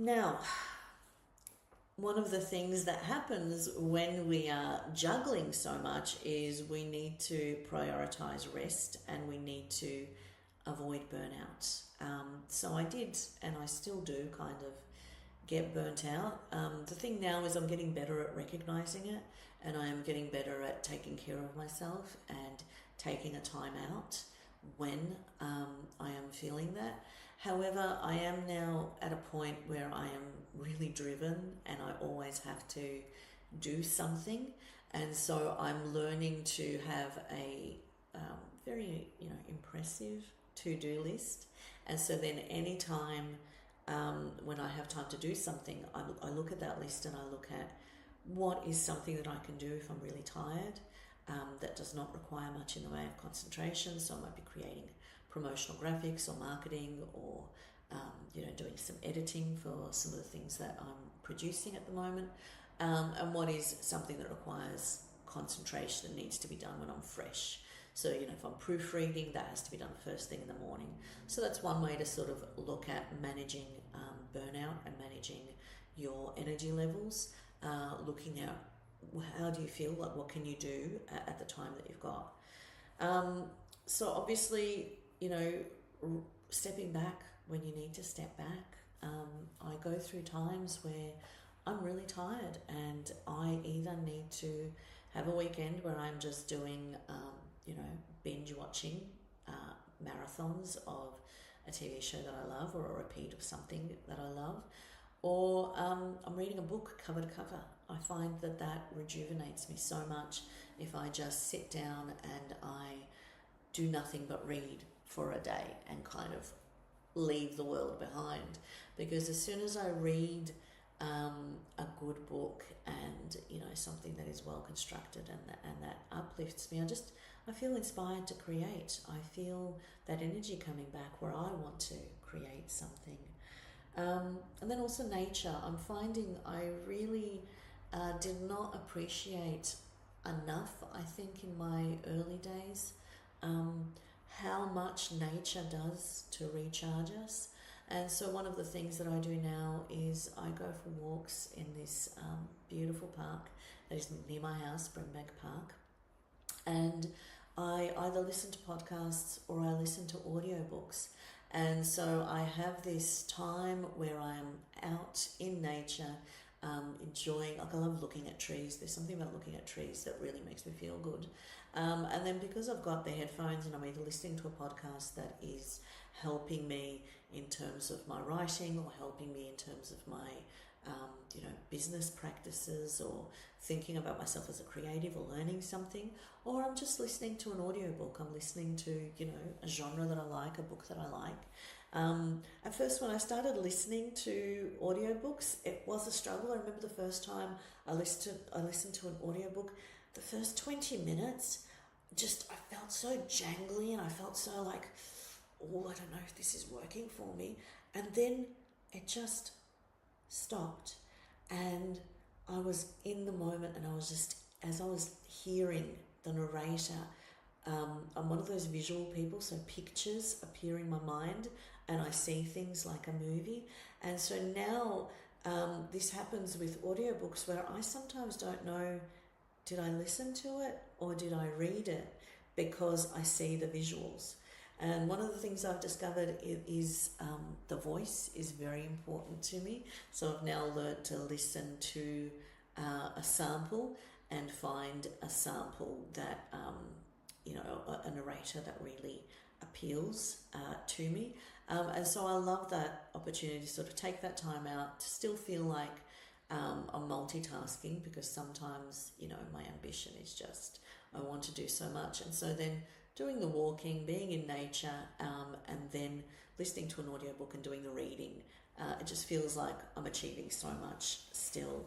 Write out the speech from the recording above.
Now, one of the things that happens when we are juggling so much is we need to prioritize rest and we need to avoid burnout. So I did, and I still do kind of get burnt out. The thing now is I'm getting better at recognizing it, and I am getting better at taking care of myself and taking a time out when I am feeling that. However, I am now at a point where I am really driven and I always have to do something. And so I'm learning to have a very, impressive to-do list. And so then anytime when I have time to do something, I look at that list and I look at what is something that I can do if I'm really tired, that does not require much in the way of concentration. So I might be creating promotional graphics or marketing or doing some editing for some of the things that I'm producing at the moment, and what is something that requires concentration and needs to be done when I'm fresh. So if I'm proofreading, that has to be done first thing in the morning. So that's one way to sort of look at managing burnout and managing your energy levels, looking at how do you feel, like what can you do at the time that you've got. So obviously, stepping back when you need to step back. I go through times where I'm really tired and I either need to have a weekend where I'm just doing, binge watching marathons of a TV show that I love or a repeat of something that I love, or I'm reading a book cover to cover. I find that rejuvenates me so much if I just sit down and I do nothing but read for a day and kind of leave the world behind. Because as soon as I read a good book and something that is well constructed and that uplifts me, I feel inspired to create. I feel that energy coming back where I want to create something. And then also nature. I'm finding I really did not appreciate enough, I think, in my early days, how much nature does to recharge us. And so one of the things that I do now is I go for walks in this beautiful park that is near my house, Springbank Park, and I either listen to podcasts or I listen to audiobooks. And so I have this time where I am out in nature, enjoying, I love looking at trees. There's something about looking at trees that really makes me feel good. And then because I've got the headphones and I'm either listening to a podcast that is helping me in terms of my writing or helping me in terms of my business practices or thinking about myself as a creative or learning something, or I'm just listening to an audiobook. I'm listening to, a genre that I like, a book that I like. At first, when I started listening to audiobooks, it was a struggle. I remember the first time I listened to an audiobook, the first 20 minutes, I felt so jangly and I felt so like, I don't know if this is working for me. And then it just stopped and I was in the moment, and I was just, as I was hearing the narrator, I'm one of those visual people, so pictures appear in my mind and I see things like a movie. And so now this happens with audiobooks where I sometimes don't know, did I listen to it or did I read it, because I see the visuals. And one of the things I've discovered is the voice is very important to me. So I've now learned to listen to a sample and find a sample that, a narrator that really appeals to me. And so I love that opportunity to sort of take that time out to still feel like I'm multitasking, because sometimes, my ambition is just, I want to do so much. And so then doing the walking, being in nature, and then listening to an audiobook and doing the reading, it just feels like I'm achieving so much still